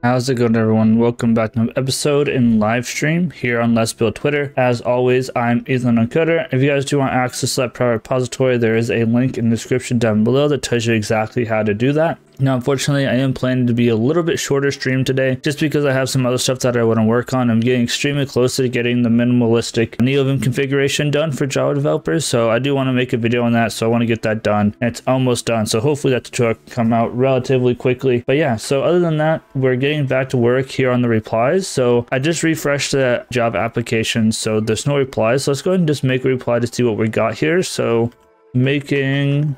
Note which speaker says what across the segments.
Speaker 1: How's it going, everyone? Welcome back to an episode in live stream here on Let's Build Twitter. As always, I'm Ethan Uncoder. If you guys do want access to that private repository, there is a link in the description down below that tells you exactly how to do that. Now, unfortunately, I am planning to be a little bit shorter stream today, just because I have some other stuff that I want to work on. I'm getting extremely close to getting the minimalistic NeoVim configuration done for Java developers, so I do want to make a video on that, so I want to get that done, and it's almost done, so hopefully that tutorial can come out relatively quickly. But yeah, so other than that, we're getting back to work here on the replies. So I just refreshed the Java application, so there's no replies, so let's go ahead and just make a reply to see what we got here. So making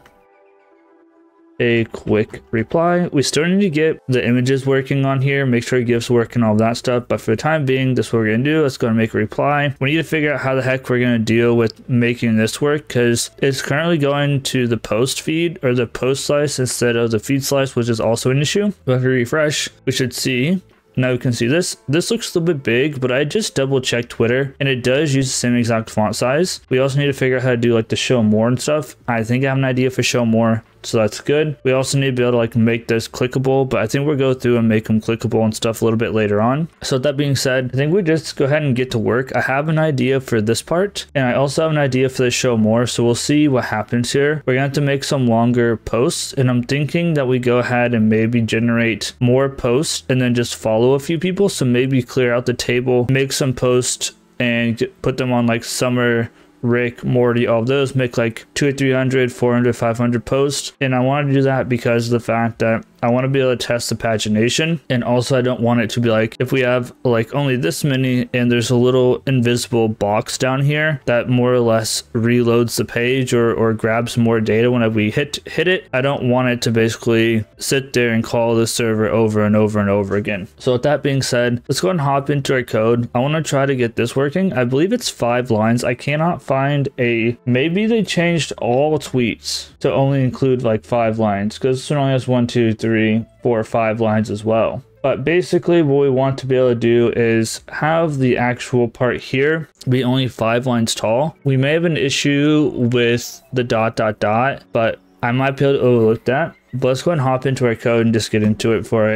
Speaker 1: a quick reply. We still need to get the images working on here, make sure it gives work and all that stuff, but for the time being, this is what we're gonna do. Let's go and make a reply. We need to figure out how the heck we're gonna deal with making this work, because it's currently going to the post feed or the post slice instead of the feed slice, which is also an issue. But if we refresh, we should see. Now we can see this looks a little bit big, but I just double checked Twitter and it does use the same exact font size. We also need to figure out how to do like the show more and stuff. I think I have an idea for show more, so that's good. We also need to be able to like make this clickable, but I think we'll go through and make them clickable and stuff a little bit later on. So with that being said, I think we just go ahead and get to work. I have an idea for this part, and I also have an idea for the show more, so we'll see what happens here. We're gonna have to make some longer posts, and I'm thinking that we go ahead and maybe generate more posts and then just follow a few people. So maybe clear out the table, make some posts and put them on like Summer, Rick, Morty, all of those, make like 200, 300, 400, 500 posts. And I want to do that because of the fact that I want to be able to test the pagination, and also I don't want it to be like if we have like only this many and there's a little invisible box down here that more or less reloads the page or grabs more data whenever we hit it. I don't want it to basically sit there and call the server over and over and over again. So with that being said, let's go and hop into our code. I want to try to get this working. I believe it's 5 lines. I cannot find maybe they changed all tweets to only include like 5 lines, because this one only has 1, 2, 3, 4, 5 lines as well. But basically what we want to be able to do is have the actual part here be only 5 lines tall. We may have an issue with the ... but I might be able to overlook that. But let's go and hop into our code and just get into it for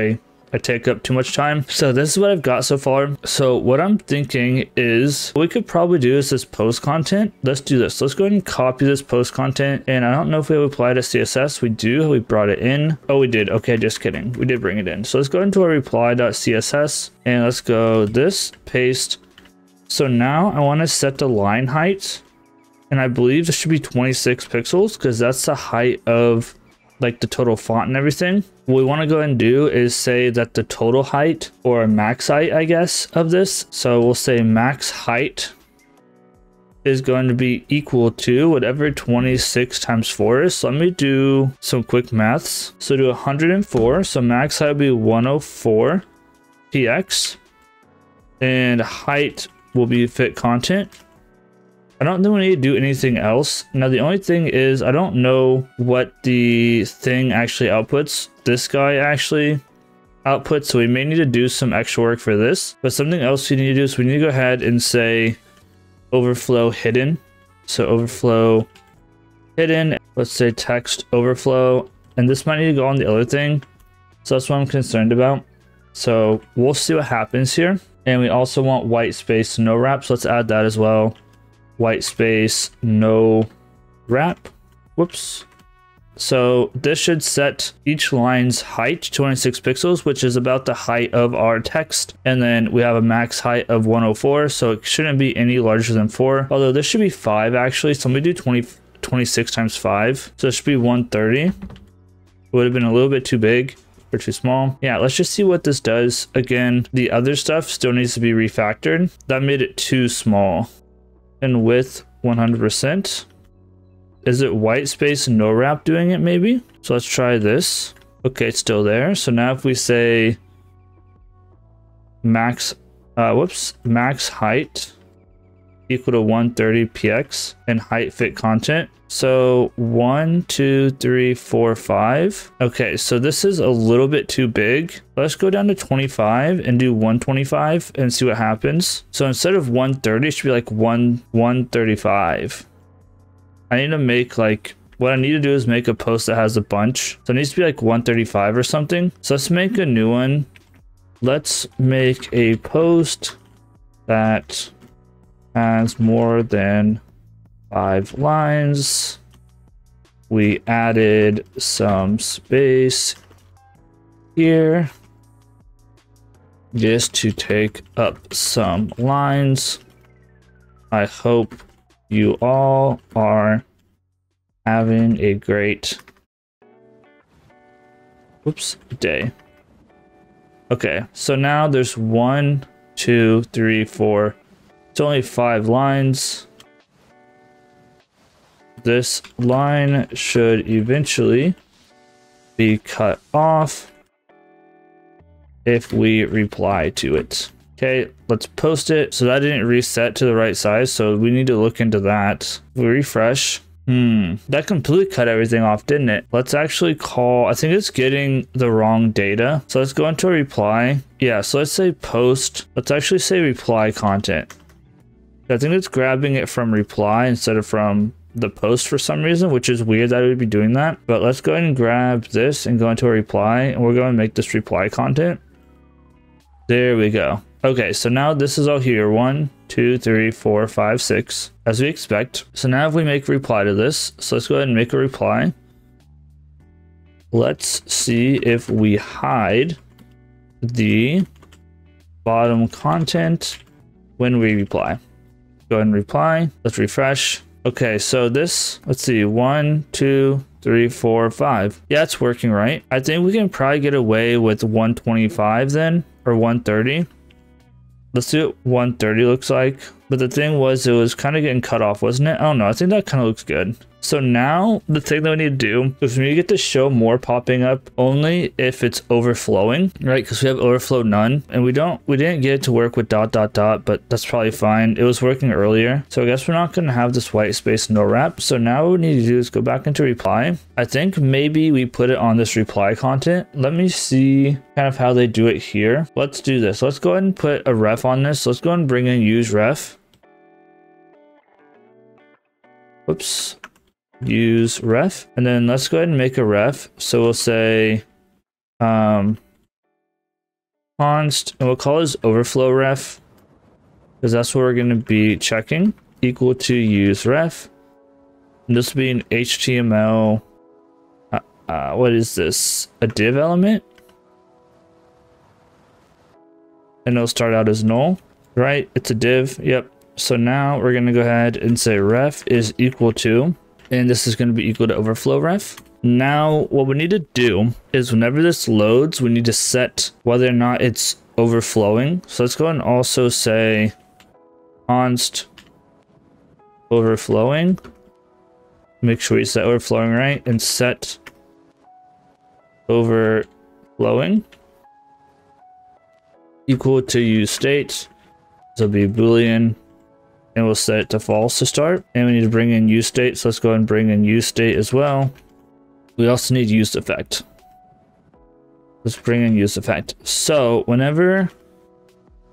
Speaker 1: I take up too much time. So this is what I've got so far. So what I'm thinking is what we could probably do is this post content. Let's do this. Let's go ahead and copy this post content. And I don't know if we have applied to CSS. We do. We brought it in. Oh, we did. Okay, just kidding. We did bring it in. So let's go into our reply.css and let's go this, paste. So now I want to set the line height, and I believe this should be 26 pixels because that's the height of like the total font and everything. What we want to go ahead and do is say that the total height, or max height, I guess, of this. So we'll say max height is going to be equal to whatever 26 times 4 is. So let me do some quick maths. So do 104. So max height will be 104 px, and height will be fit content. I don't think we need to do anything else. Now the only thing is I don't know what the thing actually outputs. This guy actually outputs, so we may need to do some extra work for this. But something else we need to do is we need to go ahead and say overflow hidden. So overflow hidden, let's say text overflow, and this might need to go on the other thing. So that's what I'm concerned about. So we'll see what happens here. And we also want white space no wrap, so let's add that as well. White space no wrap. Whoops. So this should set each line's height to 26 pixels, which is about the height of our text. And then we have a max height of 104, so it shouldn't be any larger than 4. Although this should be 5 actually, so I'm gonna do 26 times 5. So it should be 130. It would have been a little bit too big or too small. Yeah, let's just see what this does. Again, the other stuff still needs to be refactored. That made it too small. And width 100%. Is it white space no wrap doing it maybe? So let's try this. Okay, it's still there. So now if we say max height equal to 130 px and height fit content. So 1, 2, 3, 4, 5. Okay, so this is a little bit too big. Let's go down to 25 and do 125 and see what happens. So instead of 130, it should be like 135. I need to make like, what I need to do is make a post that has a bunch. So it needs to be like 135 or something. So let's make a new one let's make a post that has more than 5 lines. We added some space here just to take up some lines. I hope you all are having a great day. Okay, so now there's 1, 2, 3, 4. It's only 5 lines. This line should eventually be cut off if we reply to it. Okay, let's post it. So that didn't reset to the right size, so we need to look into that. We refresh. That completely cut everything off, didn't it? Let's actually call, I think it's getting the wrong data. So let's go into a reply. Yeah, so let's say post. Let's actually say reply content. I think it's grabbing it from reply instead of from the post for some reason, which is weird that it would be doing that. But let's go ahead and grab this and go into a reply, and we're going to make this reply content. There we go. Okay, so now this is all here. 1, 2, 3, 4, 5, 6, as we expect. So now if we make a reply to this, so let's go ahead and make a reply. Let's see if we hide the bottom content when we reply. Go ahead and reply. Let's refresh. Okay, so this, let's see, 1, 2, 3, 4, 5. Yeah, it's working right. I think we can probably get away with 125 then, or 130. Let's see what 130 looks like. But the thing was, it was kind of getting cut off, wasn't it? I don't know. I think that kind of looks good. So now the thing that we need to do is we need to get the show more popping up only if it's overflowing, right? Because we have overflow none, and we didn't get it to work with ... but that's probably fine. It was working earlier. So I guess we're not going to have this white space no wrap. So now what we need to do is go back into reply. I think maybe we put it on this reply content. Let me see kind of how they do it here. Let's do this. Let's go ahead and put a ref on this. Let's go ahead and bring in use ref. Whoops. Use ref, and then let's go ahead and make a ref. So we'll say const, and we'll call this overflow ref, because that's what we're going to be checking, equal to use ref. And this will be an HTML what is this, a div element, and it'll start out as null, right? It's a div. Yep. So now we're going to go ahead and say ref is equal to, and this is going to be equal to overflow ref. Now what we need to do is whenever this loads, we need to set whether or not it's overflowing. So let's go and also say const overflowing. Make sure we set overflowing right, and set overflowing equal to use state. This will be Boolean. And we'll set it to false to start. And we need to bring in use state. So let's go ahead and bring in use state as well. We also need use effect. Let's bring in use effect. So whenever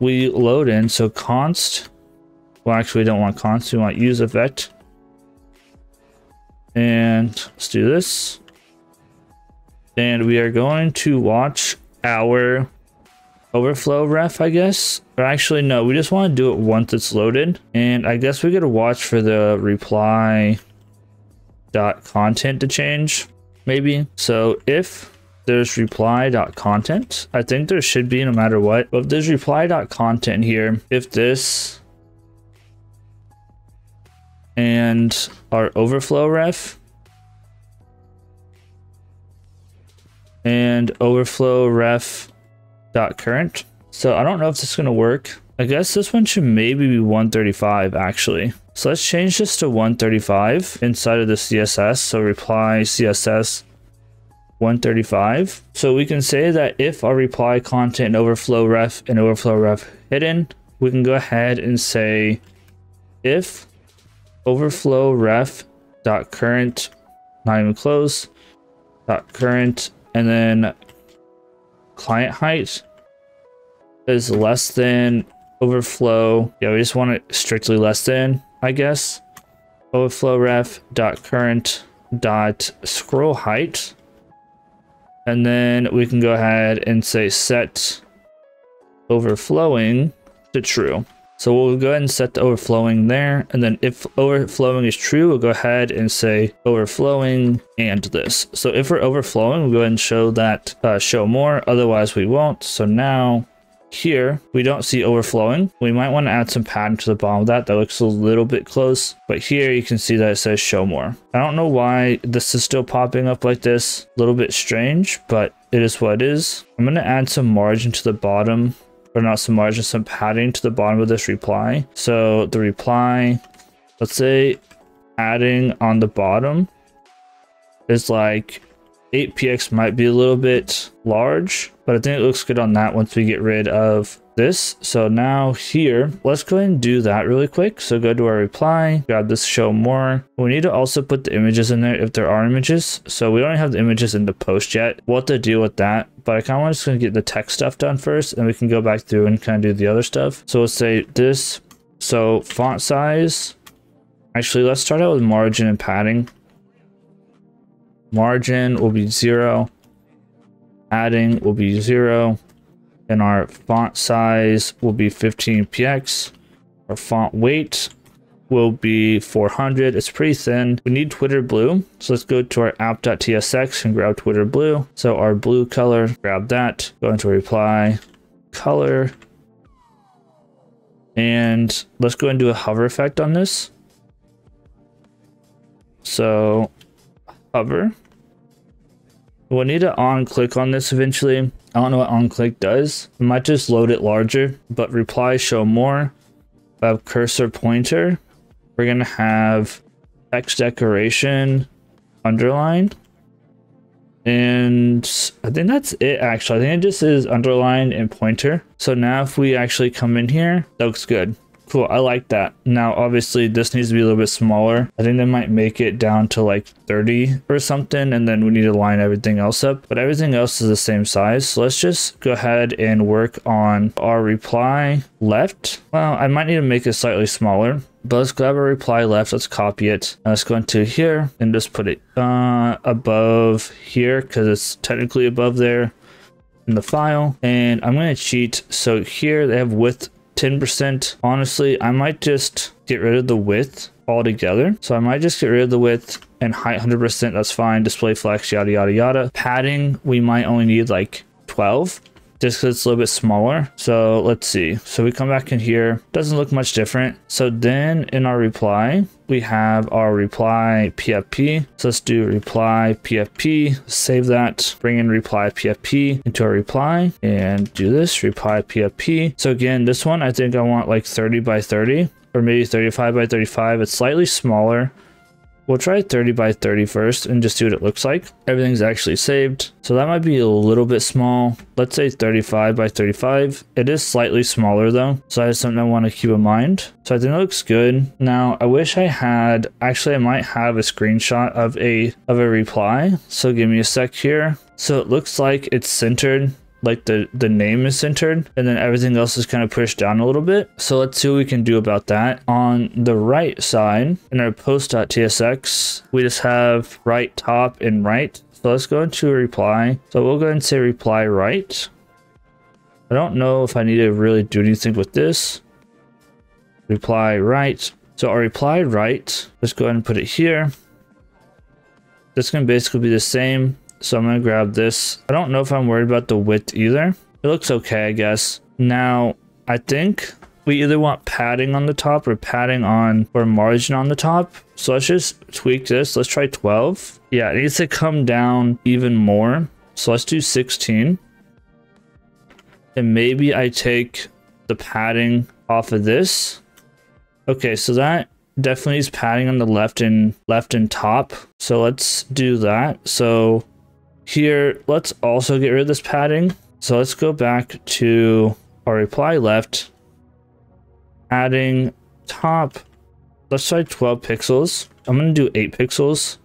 Speaker 1: we load in, so const, well, actually we don't want const, we want use effect. And let's do this. And we are going to watch our overflow ref, I guess. Or actually, no, we just want to do it once it's loaded. And I guess we gotta watch for the reply dot content to change, maybe. So if there's reply dot content, I think there should be no matter what. But if there's reply dot content here, if this and our overflow ref and overflow ref dot current. So I don't know if this is going to work. I guess this one should maybe be 135 actually. So let's change this to 135 inside of the CSS. So reply CSS 135. So we can say that if our reply content and overflow ref hidden, we can go ahead and say if overflow ref dot current, not even close, dot current, and then client height is less than overflow. Yeah, we just want it strictly less than, I guess. Overflow ref dot current dot scroll height. And then we can go ahead and say set overflowing to true. So we'll go ahead and set the overflowing there. And then if overflowing is true, we'll go ahead and say overflowing and this. So if we're overflowing, we'll go ahead and show that, show more. Otherwise we won't. So now here, we don't see overflowing. We might want to add some padding to the bottom of that. That looks a little bit close. But here you can see that it says show more. I don't know why this is still popping up like this. A little bit strange, but it is what it is. I'm going to add some margin to the bottom, or not some margin, some padding to the bottom of this reply. So the reply, let's say adding on the bottom is like 8px might be a little bit large, but I think it looks good on that once we get rid of this. So now here, let's go ahead and do that really quick. So go to our reply, grab this show more. We need to also put the images in there if there are images. So we don't have the images in the post yet. We'll have to deal with that, but I kind of want to get the text stuff done first, and we can go back through and kind of do the other stuff. So let's say this. So font size, actually, let's start out with margin and padding. Margin will be 0, padding will be 0, and our font size will be 15px. Our font weight will be 400. It's pretty thin. We need Twitter blue, so let's go to our app.tsx and grab Twitter blue. So our blue color, grab that, go into reply, color, and let's go and do a hover effect on this. So hover. We'll need to on-click on this eventually. I don't know what on-click does. We might just load it larger, but reply show more. We have cursor pointer. We're gonna have text decoration underline. And I think that's it actually. I think it just is underline and pointer. So now if we actually come in here, that looks good. Cool, I like that. Now, obviously, this needs to be a little bit smaller. I think they might make it down to like 30 or something, and then we need to line everything else up. But everything else is the same size. So let's just go ahead and work on our reply left. Well, I might need to make it slightly smaller, but let's grab our reply left. Let's copy it. Let's go into here and just put it above here because it's technically above there in the file. And I'm going to cheat. So here they have width 10%. Honestly, I might just get rid of the width altogether. So I might just get rid of the width and height 100%. That's fine. Display flex, yada, yada, yada. Padding, we might only need like 12 just because it's a little bit smaller. So let's see. So we come back in here. Doesn't look much different. So then in our reply, we have our reply PFP. So let's do reply PFP, save that, bring in reply PFP into our reply and do this reply PFP. So again, this one, I think I want like 30 by 30 or maybe 35 by 35. It's slightly smaller. We'll try 30 by 30 first and just see what it looks like. Everything's actually saved. So that might be a little bit small. Let's say 35 by 35. It is slightly smaller though. So that is something I want to keep in mind. So I think it looks good. Now I wish I had, actually I might have a screenshot of a reply. So give me a sec here. So it looks like it's centered. Like the name is centered and then everything else is kind of pushed down a little bit. So let's see what we can do about that. On the right side in our post.tsx, we just have right top and right. So let's go into a reply. So we'll go ahead and say reply right. I don't know if I need to really do anything with this. Reply right. So our reply right, let's go ahead and put it here. This can basically be the same. So I'm going to grab this. I don't know if I'm worried about the width either. It looks okay, I guess. Now, I think we either want padding on the top or padding on or margin on the top. So let's just tweak this. Let's try 12. Yeah, it needs to come down even more. So let's do 16. And maybe I take the padding off of this. Okay, so that definitely is padding on the left and top. So let's do that. So here, let's also get rid of this padding. So let's go back to our reply left, adding top. Let's try 12 pixels. I'm going to do 8 pixels.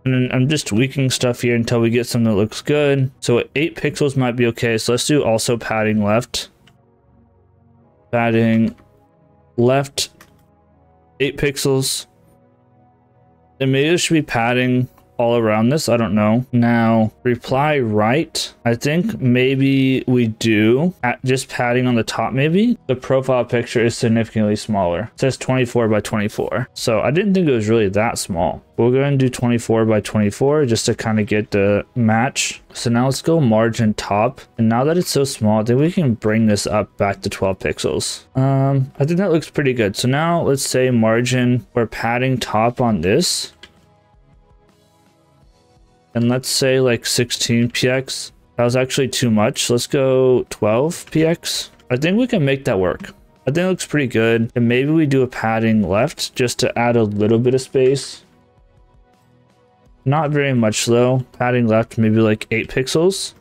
Speaker 1: And then I'm just tweaking stuff here until we get something that looks good. So 8 pixels might be okay. So let's do also padding left. Padding left, 8 pixels. And maybe it should be padding all around this. I don't know. Now, reply right. I think maybe we do just padding on the top. Maybe the profile picture is significantly smaller. It says 24 by 24. So I didn't think it was really that small. We'll go ahead and do 24 by 24 just to kind of get the match. So now let's go margin top. And now that it's so small, I think we can bring this up back to 12 pixels. I think that looks pretty good. So now let's say margin or padding top on this. And let's say like 16 px. That was actually too much. Let's go 12 px. I think we can make that work. I think it looks pretty good. And maybe we do a padding left just to add a little bit of space. Not very much though. Padding left, maybe like 8 pixels.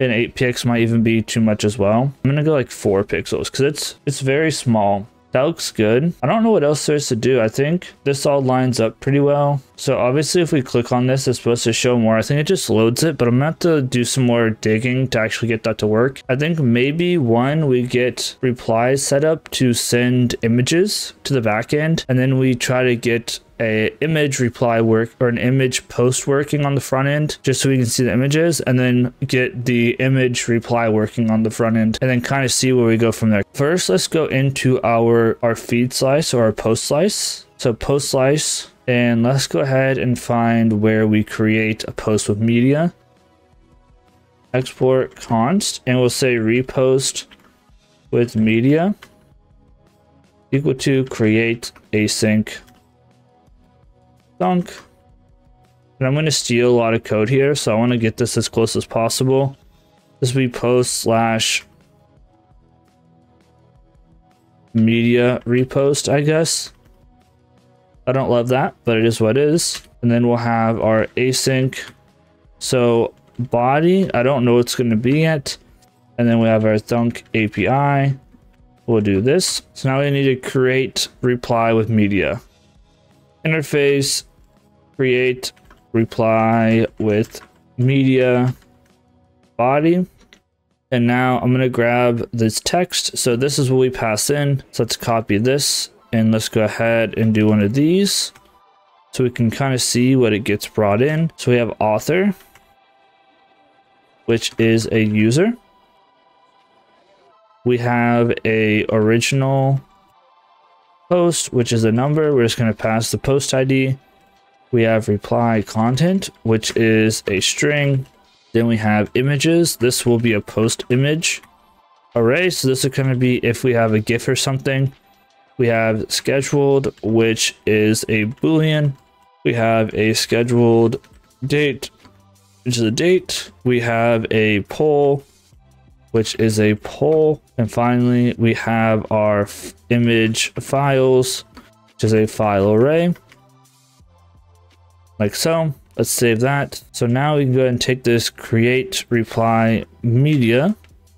Speaker 1: And 8 px might even be too much as well. I'm gonna go like 4 pixels because it's very small. That looks good. I don't know what else there is to do. I think this all lines up pretty well. So obviously if we click on this, it's supposed to show more. I think it just loads it, but I'm gonna have to do some more digging to actually get that to work. I think maybe we get replies set up to send images to the back end, and then we try to get a image reply work or an image post working on the front end just so we can see the images, and then get the image reply working on the front end, and then kind of see where we go from there. First, let's go into our feed slice or our post slice. So post slice, and let's go ahead and find where we create a post with media. Export const, and we'll say repost with media equal to create async thunk. And I'm going to steal a lot of code here, so I want to get this as close as possible. This will be post slash media repost, I guess. I don't love that, but it is what it is. And then we'll have our async. So body, I don't know what it's going to be yet. And then we have our thunk API. We'll do this. So now we need to create reply with media. Interface, create reply with media body. And now I'm going to grab this text. So this is what we pass in. So let's copy this and let's go ahead and do one of these so we can kind of see what it gets brought in. So we have author, which is a user. We have a original post, which is a number. We're just going to pass the post ID. We have reply content, which is a string. Then we have images. This will be a post image array. So this is going to be if we have a GIF or something. We have scheduled, which is a Boolean. We have a scheduled date, which is a date. We have a poll, which is a poll. And finally, we have our image files, which is a file array. Like so. Let's save that. So now we can go ahead and take this create reply media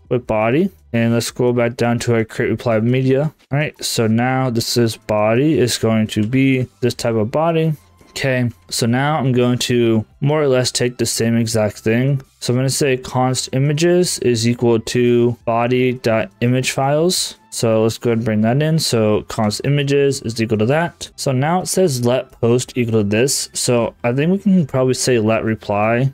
Speaker 1: with body, and let's scroll back down to our create reply media. All right, so now this is body is going to be this type of body. Okay, so now I'm going to more or less take the same exact thing. So I'm going to say const images is equal to body.image files. So let's go ahead and bring that in. So const images is equal to that. So now it says let post equal to this. So I think we can probably say let reply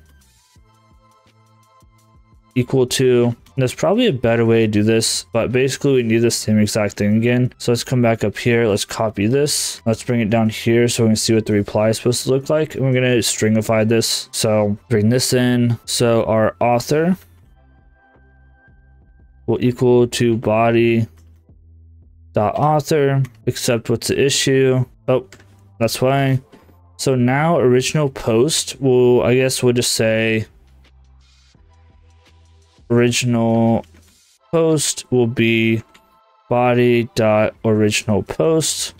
Speaker 1: equal to, there's probably a better way to do this, but basically we need the same exact thing again. So let's come back up here. Let's copy this. Let's bring it down here so we can see what the reply is supposed to look like. And we're going to stringify this. So bring this in. So our author will equal to body dot author, except what's the issue? Oh, that's why. So now original post will, I guess we'll just say original post will be body dot original post,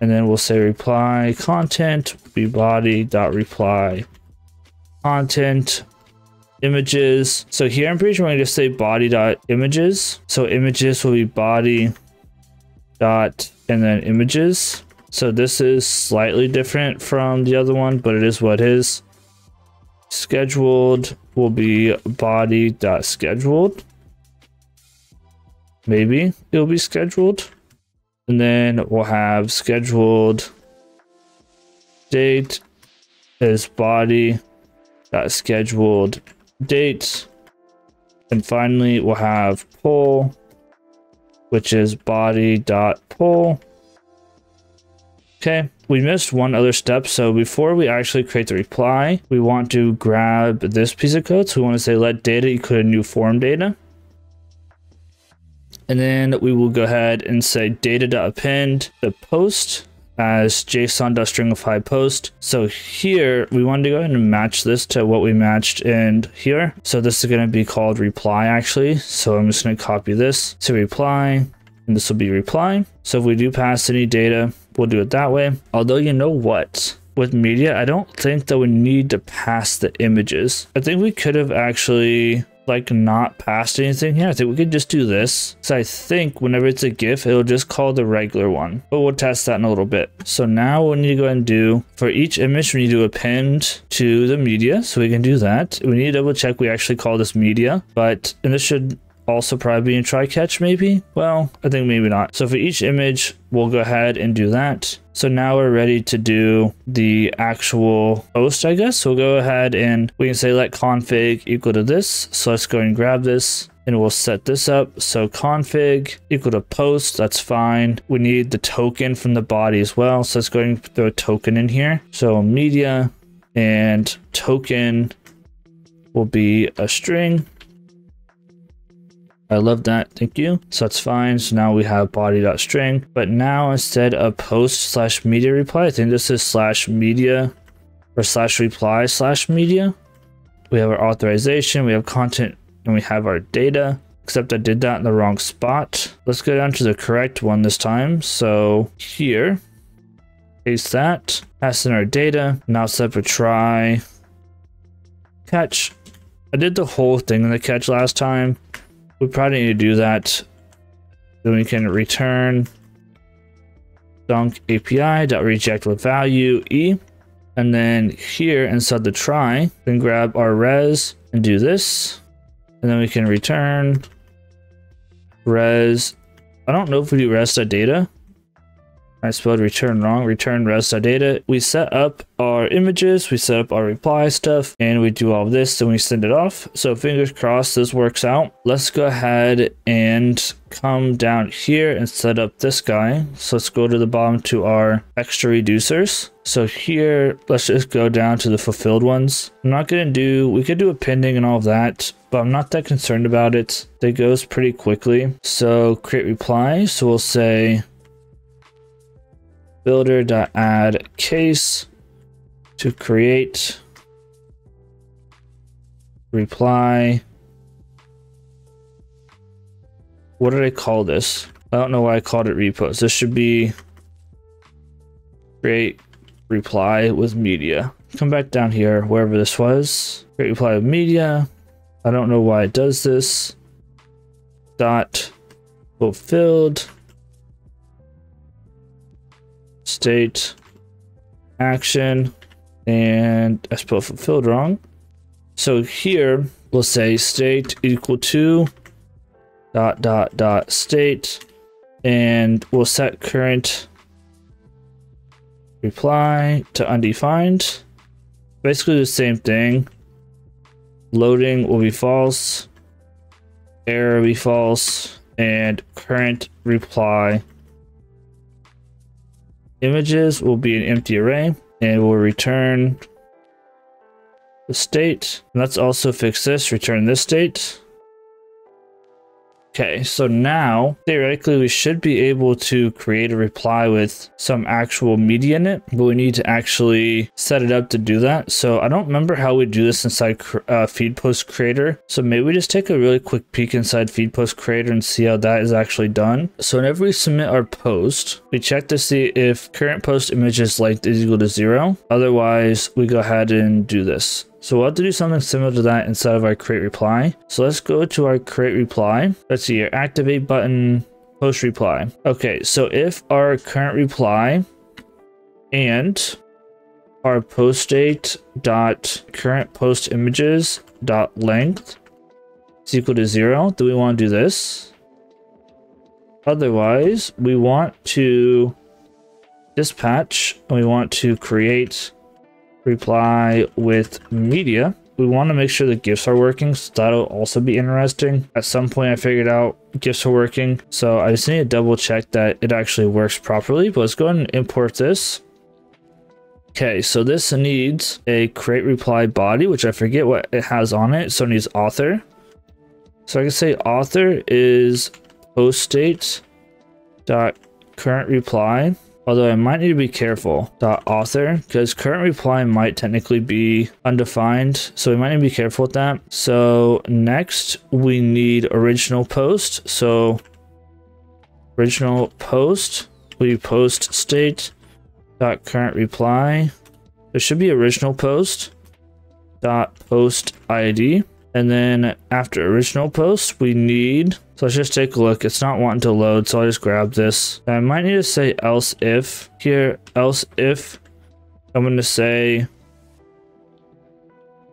Speaker 1: and then we'll say reply content will be body dot reply content. Images, so here I'm pretty sure we're going to just say body dot images. So images will be body dot and then images. So this is slightly different from the other one, but it is what it is. Scheduled will be body dot scheduled. Maybe it'll be scheduled. And then we'll have scheduled date is body dot scheduled date. And finally, we'll have poll, which is body dot poll. Okay, we missed one other step. So before we actually create the reply, we want to grab this piece of code. So we want to say let data equal to new form data. And then we will go ahead and say data.append the post as JSON.stringify post. So here we want to go ahead and match this to what we matched in here. So this is going to be called reply actually. So I'm just going to copy this to reply, and this will be reply. So if we do pass any data, we'll do it that way. Although, you know what? With media, I don't think that we need to pass the images. I think we could have actually like not passed anything here. I think we could just do this. So I think whenever it's a GIF, it'll just call the regular one, but we'll test that in a little bit. So now we need to go ahead and do for each image, we need to append to the media. So we can do that. We need to double check we actually call this media, and this should also probably be in try catch maybe. Well, I think maybe not. So for each image, we'll go ahead and do that. So now we're ready to do the actual post, I guess. So we'll go ahead and we can say let config equal to this. So let's go and grab this and we'll set this up. So config equal to post, that's fine. We need the token from the body as well. So let's go and throw a token in here. So media and token will be a string. I love that. Thank you. So that's fine. So now we have body.string, but now instead of post/media reply, I think this is /media or /reply/media. We have our authorization, we have content, and we have our data, except I did that in the wrong spot. Let's go down to the correct one this time. So here, paste that, pass in our data. Now set up a try catch. I did the whole thing in the catch last time. We probably need to do that. Then we can return dunk API.reject with value E. And then here inside the try, we can grab our res and do this. And then we can return res. I don't know if we do res.data. I spelled return wrong. Return res.data. We set up our images, we set up our reply stuff, and we do all of this, then we send it off. So fingers crossed this works out. Let's go ahead and come down here and set up this guy. So let's go to the bottom to our extra reducers. So here, let's just go down to the fulfilled ones. I'm not gonna do, we could do appending and all of that, but I'm not that concerned about it. It goes pretty quickly. So create reply. So we'll say builder.add case to create reply. What did I call this? I don't know why I called it repos. This should be create reply with media. Come back down here, wherever this was. Create reply with media. I don't know why it does this. Dot fulfilled. State action, and I spelled fulfilled wrong. So here we'll say state equal to state, and we'll set current reply to undefined. Basically the same thing. Loading will be false, error will be false, and current reply images will be an empty array, and we'll return the state. And let's also fix this, return this state. Okay, so now theoretically we should be able to create a reply with some actual media in it, but we need to actually set it up to do that. So I don't remember how we do this inside feed post creator. So maybe we just take a really quick peek inside feed post creator and see how that is actually done. So whenever we submit our post, we check to see if current post images length is equal to 0. Otherwise, we go ahead and do this. So we'll have to do something similar to that inside of our create reply. So let's go to our create reply. Let's see here, activate button, post reply. Okay, so if our current reply and our post date dot current post images dot length is equal to 0, do we want to do this? Otherwise, we want to dispatch and we want to create reply with media. We want to make sure the GIFs are working, so that'll also be interesting. At some point I figured out GIFs are working, so I just need to double check that it actually works properly. But let's go ahead and import this. Okay, so this needs a create reply body, which I forget what it has on it, so it needs author. So I can say author is post state dot current reply, although I might need to be careful. Dot author, because current reply might technically be undefined, so we might need to be careful with that. So next we need original post. So original post, we post state dot current reply. There should be original post dot post ID. And then after original post, we need, so let's just take a look. It's not wanting to load, so I'll just grab this. I might need to say else if here. Else if I'm going to say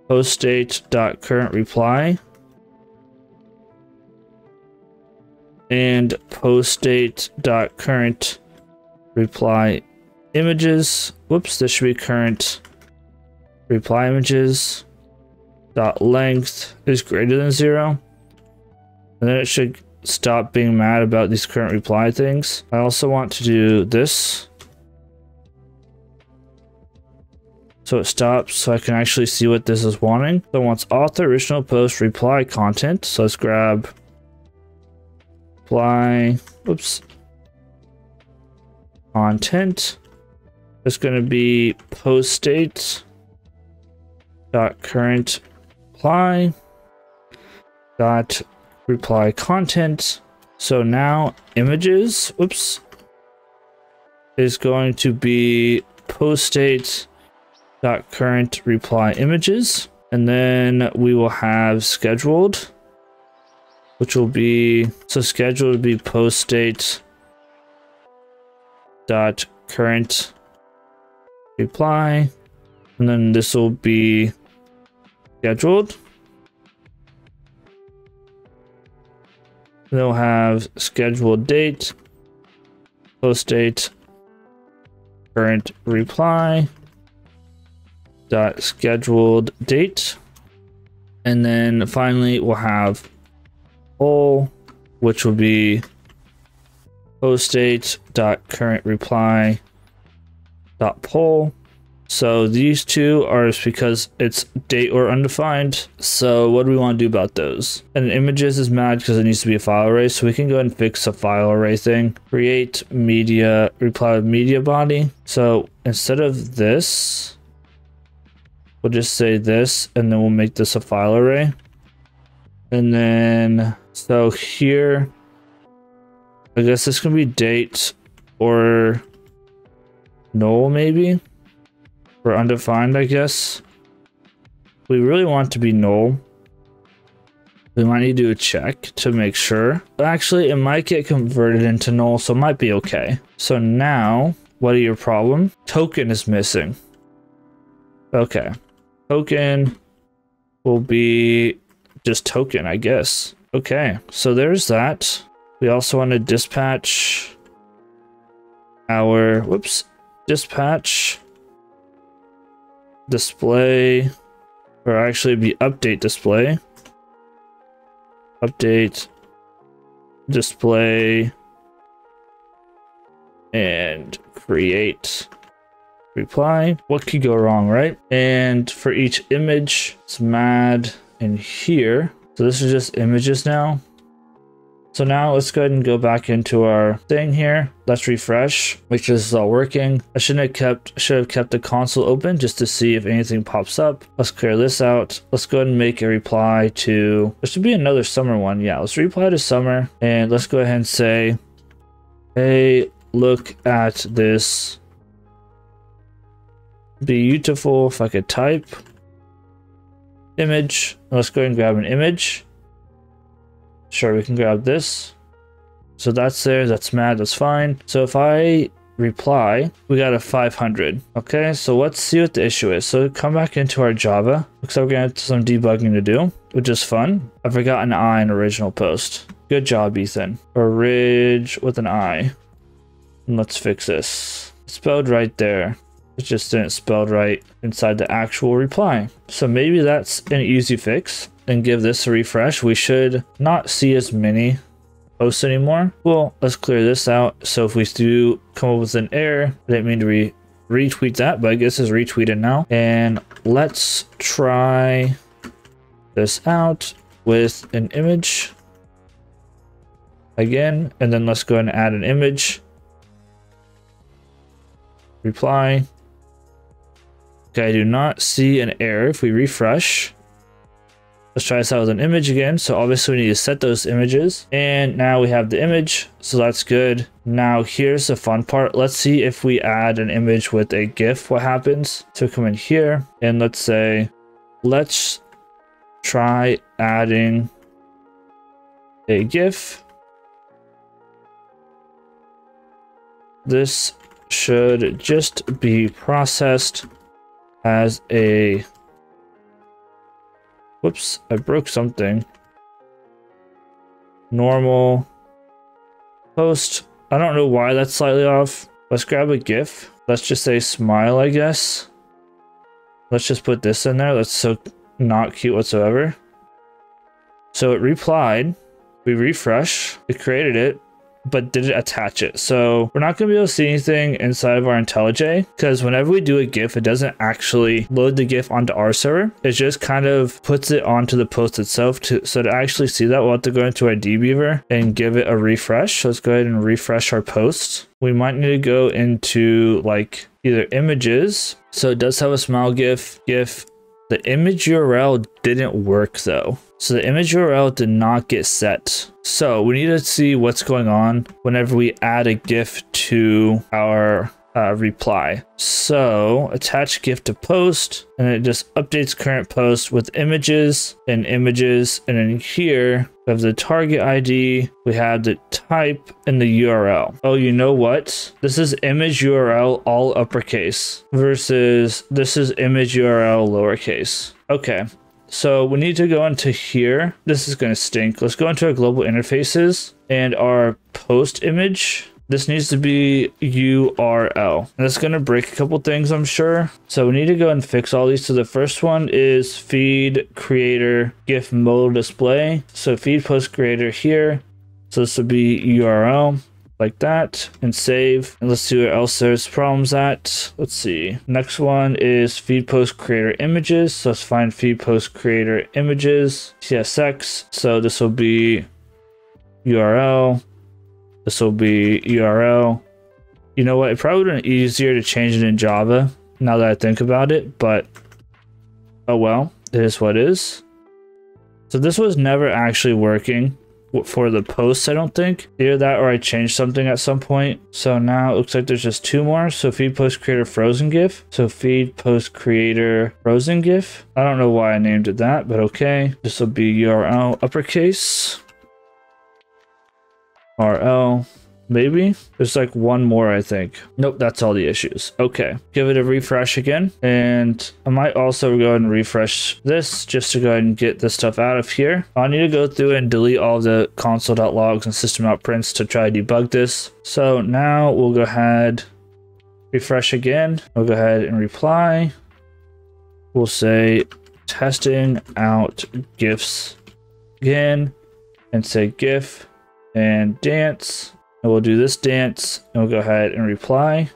Speaker 1: post state dot current reply and post state dot current reply images. Whoops, this should be current reply images. Dot length is greater than 0, and then it should stop being mad about these current reply things. I also want to do this so it stops, so I can actually see what this is wanting. So it wants author original post reply content. So let's grab reply, whoops, content. It's going to be post state dot current reply dot reply content. So now images, whoops, is going to be post state dot current reply images, and then we will have scheduled, which will be, so scheduled would be post state dot current reply, and then this will be scheduled. They'll have scheduled date, post date, current reply, dot scheduled date. And then finally we'll have poll, which will be post date dot current reply dot poll. So these two are just because it's date or undefined. So what do we want to do about those? And images is mad because it needs to be a file array. So we can go ahead and fix the file array thing. Create media, reply with media body. So instead of this, we'll just say this, and then we'll make this a file array. And then, so here, I guess this can be date or null maybe. For undefined, I guess. We really want it to be null. We might need to do a check to make sure. Actually, it might get converted into null, so it might be okay. So now, what are your problem? Token is missing. Okay. Token will be just token, I guess. Okay, so there's that. We also want to dispatch our, whoops, dispatch display, or actually be update display, update display, and create reply. What could go wrong, right? And for each image, it's mad in here. So this is just images now. So now let's go ahead and go back into our thing here. Let's refresh, make sure this is all working. I should have kept the console open just to see if anything pops up. Let's clear this out. Let's go ahead and make a reply to, there should be another summer one. Yeah, let's reply to summer, and let's go ahead and say, hey, look at this beautiful, if I could type, image. Let's go ahead and grab an image. Sure, we can grab this. So that's there, that's mad, that's fine. So if I reply, we got a 500. Okay, so let's see what the issue is. So come back into our Java. Looks like we're gonna have some debugging to do, which is fun. I forgot an I in original post. Good job, Ethan. Orig with an I. And let's fix this. It's spelled right there. It just didn't spell right inside the actual reply. So maybe that's an easy fix. And give this a refresh. We should not see as many posts anymore. Well, let's clear this out. So if we do come up with an error, I didn't mean to retweet that, but I guess it's retweeted now. And let's try this out with an image again, and then let's go ahead and add an image. Reply. Okay, I do not see an error if we refresh. Let's try this out with an image again. So obviously we need to set those images, and now we have the image, so that's good. Now here's the fun part. Let's see if we add an image with a GIF, what happens. So come in here and let's say, let's try adding a GIF. This should just be processed as a, whoops, I broke something. Normal post. I don't know why that's slightly off. Let's grab a GIF. Let's just say smile, I guess. Let's just put this in there. That's so not cute whatsoever. So it replied. We refresh. It created it, but did it attach it? So we're not going to be able to see anything inside of our IntelliJ, because whenever we do a GIF, it doesn't actually load the GIF onto our server. It just kind of puts it onto the post itself. So to actually see that, we'll have to go into our dbeaver and give it a refresh. So let's go ahead and refresh our post. We might need to go into like either images. So it does have a smile GIF. The image URL didn't work though. So the image URL did not get set. So we need to see what's going on whenever we add a GIF to our reply. So attach GIF to post, and it just updates current post with images. And then here we have the target ID, we have the type, and the URL. Oh, you know what? This is image URL all uppercase versus this is image URL lowercase. Okay. So we need to go into here. This is going to stink. Let's go into our global interfaces and our post image. This needs to be URL. And that's going to break a couple things, I'm sure. So we need to go and fix all these. So the first one is feed creator GIF modal display. So feed post creator here. So this will be URL. Like that, and save. And let's see where else there's problems at. Let's see. Next one is feed post creator images. So let's find feed post creator images, CSX. So this will be URL. This will be URL. You know what? It probably would have been easier to change it in Java now that I think about it, but oh well, it is what it is. So this was never actually working for the posts, I don't think. Either that or I changed something at some point. So now it looks like there's just two more. So feed post creator frozen GIF. So feed post creator frozen GIF. I don't know why I named it that, but okay. This will be URL uppercase. RL. Maybe there's like one more, I think. Nope, that's all the issues. Okay, give it a refresh again, and I might also go ahead and refresh this just to go ahead and get this stuff out of here. I need to go through and delete all the console.logs and system.prints to try to debug this. So now we'll go ahead, refresh again. We'll go ahead and reply. We'll say testing out GIFs again, and say GIF and dance. And we'll do this dance, and we'll go ahead and reply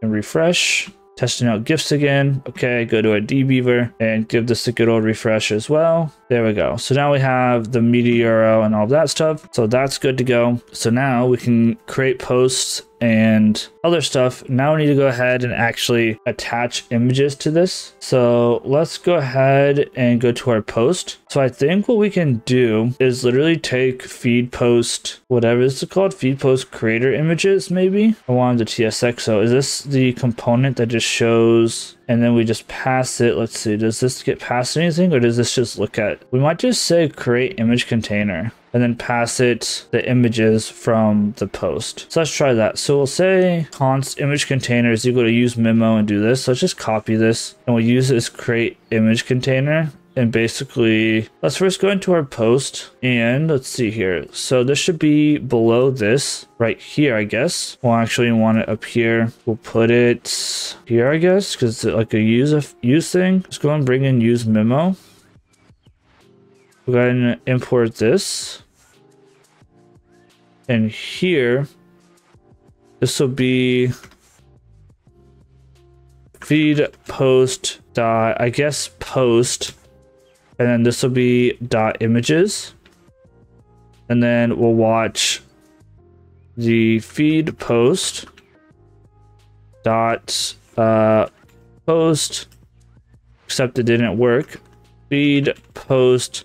Speaker 1: and refresh. Testing out GIFs again. Okay, go to a dbeaver and give this a good old refresh as well. There we go. So now we have the media URL and all that stuff. So that's good to go. So now we can create posts and other stuff. Now we need to go ahead and actually attach images to this. So let's go ahead and go to our post. So I think what we can do is literally take feed post, whatever this is called, feed post creator images, maybe. I wanted the TSX. So is this the component that just shows, and then we just pass it? Let's see, does this get past anything, or does this just look at? We might just say create image container and then pass it the images from the post. So let's try that. So we'll say const image container is equal to use memo and do this. So let's just copy this, and we'll use this create image container. and basically let's first go into our post and let's see here. So this should be below this right here, I guess. We'll actually want it up here. We'll put it here, I guess, because it's like a use thing. Let's go and bring in use memo. We'll go ahead and import this. And here, this will be feed post dot, I guess, post, and then this will be dot images, and then we'll watch the feed post dot post, except it didn't work, feed post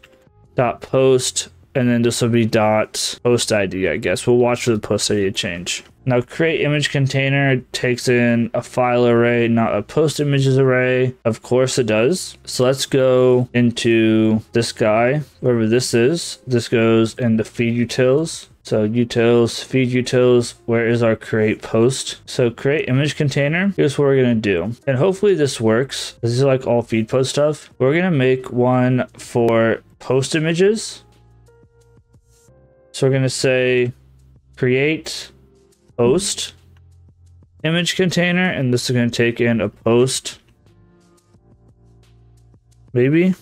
Speaker 1: dot post, and then this will be dot post ID, I guess. We'll watch for the post ID to change. Now create image container takes in a file array, not a post images array. Of course it does. So let's go into this guy, wherever this is. This goes in the feed utils. So utils, feed utils, where is our create post? So create image container, here's what we're gonna do. And hopefully this works. This is like all feed post stuff. We're gonna make one for post images. So we're gonna say create post image container, and this is going to take in a post, maybe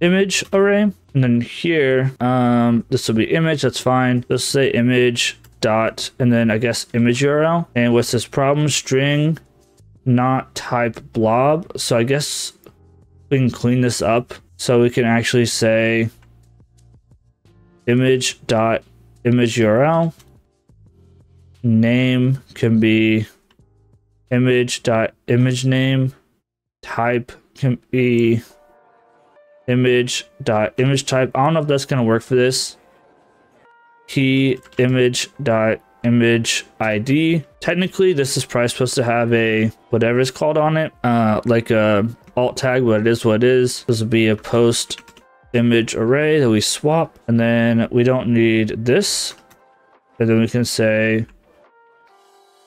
Speaker 1: image array, and then here this will be image. That's fine. Let's say image dot, and then I guess image URL. And what's this problem? String not type blob. So I guess we can clean this up so we can actually say image dot image URL. Name can be image dot image name. Type can be image dot image type. I don't know if that's gonna work for this. Key image dot image ID. Technically this is probably supposed to have a whatever it's called on it, like a alt tag, but it is what it is. This will be a post image array that we swap, and then we don't need this, and then we can say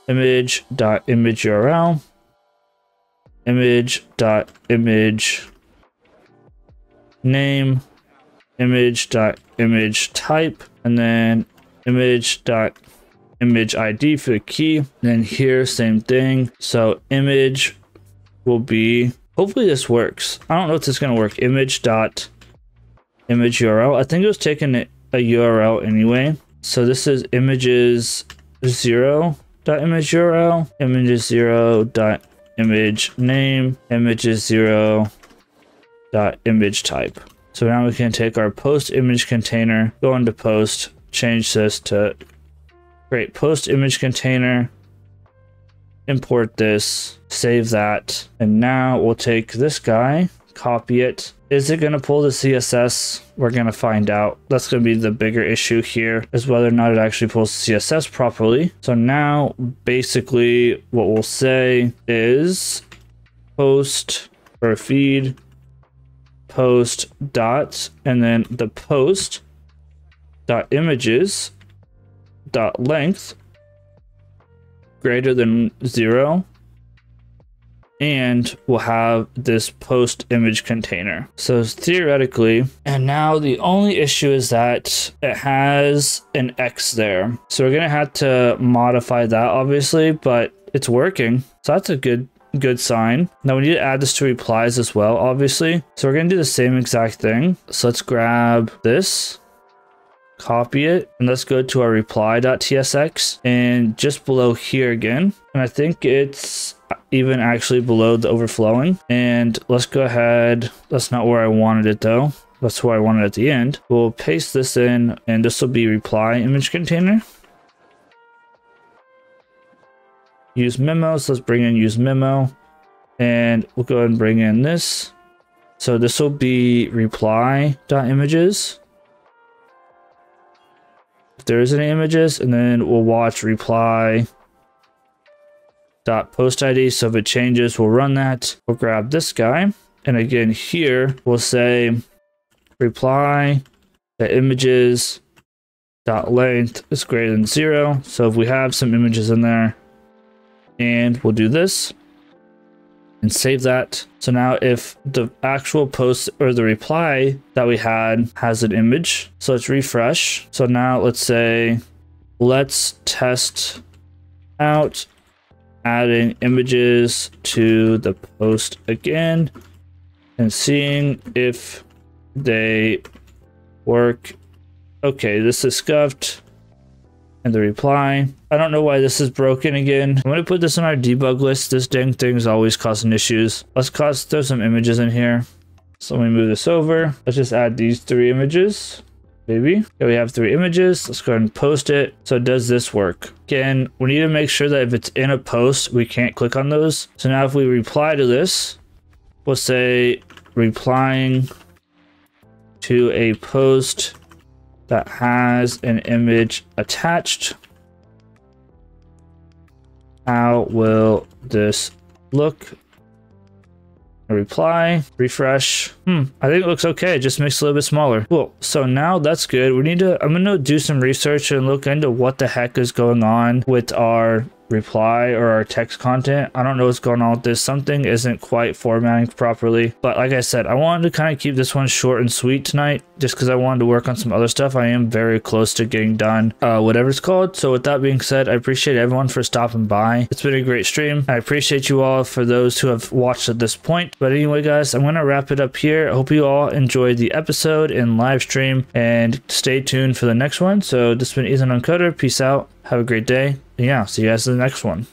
Speaker 1: image dot image URL, image dot image name, image dot image type, and then image dot image ID for the key. And then here same thing. So image will be, hopefully this works. I don't know if this is gonna work. Image dot image URL. I think it was taking a URL anyway. So this is images 0 dot image URL, images 0 dot image name, images 0 dot image type. So now we can take our post image container, go into post, change this to create post image container, import this, save that, and now we'll take this guy, copy it. Is it going to pull the CSS? We're going to find out. That's going to be the bigger issue here, is whether or not it actually pulls CSS properly. So now basically what we'll say is post or feed post dot, and then the post dot images dot length greater than 0, and we'll have this post image container. So theoretically, and now the only issue is that it has an X there. So we're gonna have to modify that obviously, but it's working. So that's a good sign. Now we need to add this to replies as well, obviously. So we're gonna do the same exact thing. So let's grab this, copy it, and let's go to our reply.tsx, and just below here again, and I think it's even actually below the overflowing, and let's go ahead, that's not where I wanted it though, that's where I wanted it at the end. We'll paste this in, and this will be reply image container. Use memo, so let's bring in use memo, and we'll go ahead and bring in this. So this will be reply.images, if there is any images, and then we'll watch reply dot post ID. So if it changes, we'll run that. We'll grab this guy, and again here we'll say reply the images dot length is greater than 0. So if we have some images in there, and we'll do this, and save that. So now if the actual post or the reply that we had has an image, so let's refresh. So now let's say, let's test out adding images to the post again and seeing if they work. Okay, this is scuffed. And the reply. I don't know why this is broken again. I'm gonna put this in our debug list. This dang thing is always causing issues. Let's throw some images in here. So let me move this over. Let's just add these 3 images. Maybe. Okay, we have 3 images. Let's go ahead and post it. So does this work? Again, we need to make sure that if it's in a post, we can't click on those. So now if we reply to this, we'll say replying to a post that has an image attached. How will this look? A reply, refresh. I think it looks okay. It just makes it a little bit smaller. Cool. So now that's good. I'm gonna do some research and look into what the heck is going on with our reply or our text content. I don't know what's going on with this. Something isn't quite formatting properly. But like I said, I wanted to kind of keep this one short and sweet tonight just because I wanted to work on some other stuff. I am very close to getting done, whatever it's called. So with that being said, I appreciate everyone for stopping by. It's been a great stream. I appreciate you all for those who have watched at this point. But anyway, guys, I'm going to wrap it up here. I hope you all enjoyed the episode and live stream and stay tuned for the next one. So this has been Ethan Uncoder. Peace out. Have a great day. Yeah, see you guys in the next one.